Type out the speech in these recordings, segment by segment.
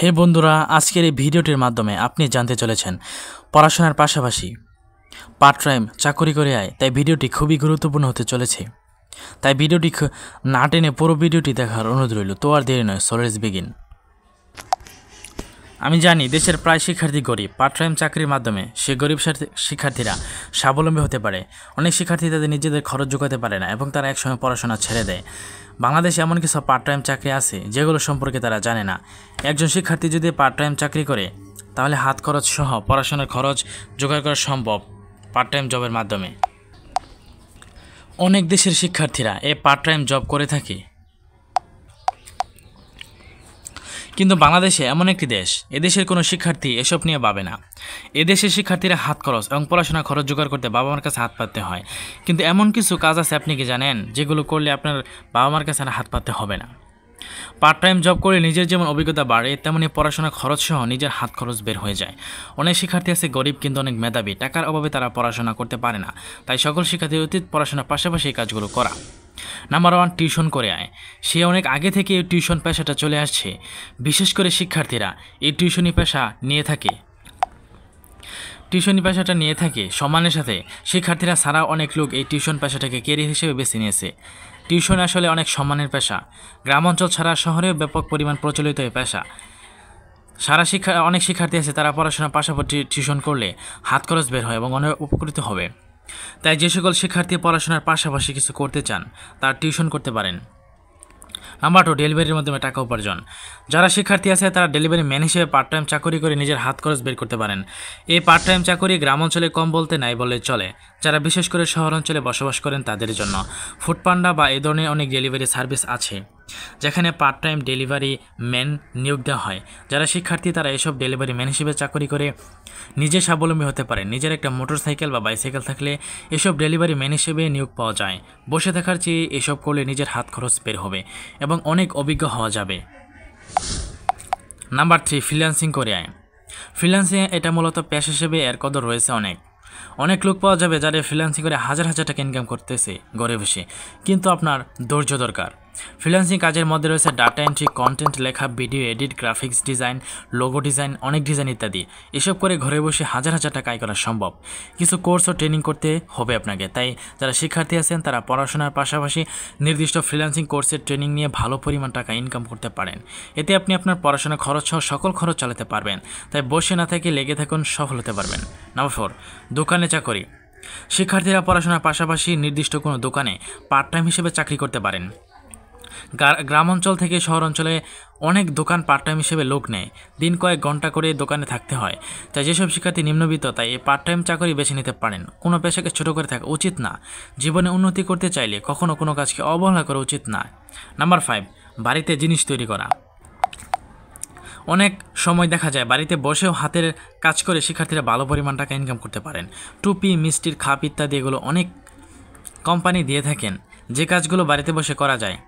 হে বন্ধুরা, আজকের এই ভিডিওটির মাধ্যমে আপনি জানতে চলেছেন পড়াশোনার পাশাপাশি পার্ট টাইম চাকরি করে আয়। তাই ভিডিওটি খুবই গুরুত্বপূর্ণ হতে চলেছে। তাই ভিডিওটি না টেনে পুরো ভিডিওটি দেখার অনুরোধ রইল। তো আর দেরি নয়, সো লেটস বিগিন। আমি জানি দেশের প্রায় শিক্ষার্থী গরিব। পার্ট টাইম চাকরির মাধ্যমে সে গরিব শিক্ষার্থীরা স্বাবলম্বী হতে পারে। অনেক শিক্ষার্থী তাদের নিজেদের খরচ যোগাতে পারে না এবং তারা একসময় পড়াশোনা ছেড়ে দেয়। বাংলাদেশে এমন কিছু পার্ট টাইম চাকরি আছে যেগুলো সম্পর্কে তারা জানে না। একজন শিক্ষার্থী যদি পার্ট টাইম চাকরি করে তাহলে হাত খরচ সহ পড়াশোনার খরচ জোগাড় করা সম্ভব পার্ট টাইম জবের মাধ্যমে। অনেক দেশের শিক্ষার্থীরা এই পার্ট টাইম জব করে থাকে। কিন্তু বাংলাদেশে এমন একটি দেশ, এদেশের কোনো শিক্ষার্থী এসব নিয়ে ভাবে না। এদেশের শিক্ষার্থীরা হাত খরচ এবং পড়াশোনার খরচ জোগাড় করতে বাবা মার কাছে হাত পাততে হয়। কিন্তু এমন কিছু কাজ আছে, আপনি কি জানেন, যেগুলো করলে আপনার বাবা মার কাছে হাত পাততে হবে না। পার্ট টাইম জব করে নিজের যেমন অভিজ্ঞতা বাড়ে, তেমনি পড়াশোনার খরচ সহ নিজের হাত খরচ বের হয়ে যায়। অনেক শিক্ষার্থী আছে গরিব কিন্তু অনেক মেধাবী, টাকার অভাবে তারা পড়াশোনা করতে পারে না। তাই সকল শিক্ষার্থীর উচিত পড়াশোনার পাশাপাশি এই কাজগুলো করা। নাম্বার 1, টিউশন করে আয়। সে অনেক আগে থেকে এই টিউশন পেশাটা চলে আসছে। বিশেষ করে শিক্ষার্থীরা এই টিউশনি পেশা নিয়ে থাকে। টিউশনি পেশাটা নিয়ে থাকে সম্মানের সাথে। শিক্ষার্থীরা ছাড়া অনেক লোক এই টিউশন পেশাটাকে ক্যারিয়ার হিসেবে বেছে নিয়েছে। টিউশন আসলে অনেক সম্মানের পেশা। গ্রাম অঞ্চল ছাড়া শহরেও ব্যাপক পরিমাণ প্রচলিত এই পেশা। অনেক শিক্ষার্থী আছে, তারা পড়াশোনার পাশাপাশি টিউশন করলে হাত খরচ বের হয় এবং অনেক উপকৃত হবে। তাই যে সকল শিক্ষার্থী পড়াশোনার পাশাপাশি কিছু করতে চান তারা টিউশন করতে পারেন। নাম্বার 2, ডেলিভারির মাধ্যমে টাকা উপার্জন। যারা শিক্ষার্থী আছে তারা ডেলিভারি ম্যান হিসেবে পার্ট টাইম চাকরি করে নিজের হাত খরচ বের করতে পারেন। এই পার্ট টাইম চাকরি গ্রাম অঞ্চলে কম বলতে নাই বললে চলে। যারা বিশেষ করে শহর অঞ্চলে বসবাস করেন তাদের জন্য ফুডপান্ডা বা এই ধরনের অনেক ডেলিভারি সার্ভিস আছে, যেখানে পার্ট টাইম ডেলিভারি ম্যান নিয়োগ দেওয়া হয়। যারা শিক্ষার্থী তারা এসব ডেলিভারি ম্যান হিসেবে চাকরি করে নিজে স্বাবলম্বী হতে পারে। নিজের একটা মোটরসাইকেল বা বাইসাইকেল থাকলে এসব ডেলিভারি ম্যান হিসেবে নিয়োগ পাওয়া যায়। বসে থাকার চেয়ে এসব করলে নিজের হাত খরচ বের হবে এবং অনেক অভিজ্ঞ হওয়া যাবে। নাম্বার 3, ফ্রিল্যান্সিং করে আয়। ফ্রিল্যান্সিং এটা মূলত পেশা হিসেবে এর কদর রয়েছে অনেক লোক পাওয়া যাবে যারা ফ্রিল্যান্সিং করে হাজার হাজার টাকা ইনকাম করতেছে ঘরে বসে। কিন্তু আপনার ধৈর্য দরকার। ফ্রিল্যান্সিং কাজের মধ্যে রয়েছে ডাটা এন্ট্রি, কন্টেন্ট লেখা, video edit, graphics design, logo design, অনেক ডিজাইন ইত্যাদি। এসব করে ঘরে বসে হাজার হাজার টাকা আয় করা সম্ভব। কিছু কোর্স ও ট্রেনিং করতে হবে আপনাকে। তাই যারা শিক্ষার্থী আছেন তারা পড়াশোনার পাশাপাশি নির্দিষ্ট ফ্রিল্যান্সিং কোর্সের ট্রেনিং নিয়ে ভালো পরিমাণ টাকা ইনকাম করতে পারেন। এতে আপনি আপনার পড়াশোনার খরচ সহ সকল খরচ চালাতে পারবেন। তাই বসে না থেকে লেগে থাকুন, সফল হতে পারবেন। নাম্বার 4, দোকানে চাকরি। শিক্ষার্থীরা পড়াশোনার পাশাপাশি নির্দিষ্ট কোনো দোকানে পার্ট টাইম হিসেবে চাকরি করতে পারেন। গ্রাম অঞ্চল থেকে শহর অঞ্চলে অনেক দোকান পার্ট টাইম হিসেবে লোক নেয়। দিন কয়েক ঘন্টা করে দোকানে থাকতে হয়। তাই যেসব শিক্ষার্থী নিম্নবিত্ত তাই এই পার্ট টাইম চাকরি বেছে নিতে পারেন। কোনো পেশাকে ছোট করে থাকা উচিত না। জীবনে উন্নতি করতে চাইলে কখনো কোনো কাজকে অবহেলা করা উচিত না। নাম্বার 5, বাড়িতে জিনিস তৈরি করা। অনেক সময় দেখা যায় বাড়িতে বসেও হাতের কাজ করে শিক্ষার্থীরা ভালো পরিমাণ টাকা ইনকাম করতে পারেন। টুপি, মিষ্টির খাপ ইত্যাদি এগুলো অনেক কোম্পানি দিয়ে থাকেন, যে কাজগুলো বাড়িতে বসে করা যায়।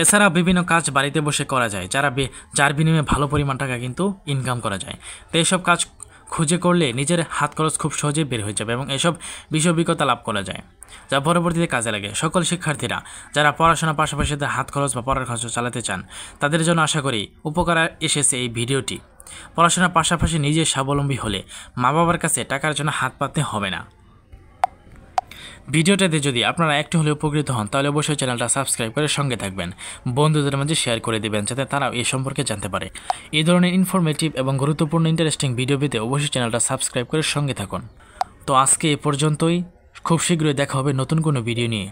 এছাড়া বিভিন্ন কাজ বাড়িতে বসে করা যায় যার বিনিময়ে ভালো পরিমাণ টাকা কিন্তু ইনকাম করা যায়। তো এইসব কাজ খুঁজে করলে নিজের হাত খরচ খুব সহজেই বের হয়ে যাবে এবং এসব বিষয় অভিজ্ঞতা লাভ করা যায়, যা পরবর্তীতে কাজে লাগে। সকল শিক্ষার্থীরা যারা পড়াশোনার পাশাপাশি হাত খরচ বা পড়ার খরচ চালাতে চান তাদের জন্য আশা করি উপকার এসেছে এই ভিডিওটি। পড়াশোনার পাশাপাশি নিজে স্বাবলম্বী হলে মা বাবার কাছে টাকার জন্য হাত পাততে হবে না। ভিডিওটাতে যদি আপনারা একটু হলে উপকৃত হন তাহলে অবশ্যই চ্যানেলটা সাবস্ক্রাইব করে সঙ্গে থাকবেন। বন্ধুদের মাঝে শেয়ার করে দেবেন যাতে তারাও এই সম্পর্কে জানতে পারে। এই ধরনের ইনফরমেটিভ এবং গুরুত্বপূর্ণ ইন্টারেস্টিং ভিডিও পেতে অবশ্যই চ্যানেলটা সাবস্ক্রাইব করে সঙ্গে থাকুন। তো আজকে এ পর্যন্তই। খুব শীঘ্রই দেখা হবে নতুন কোনো ভিডিও নিয়ে।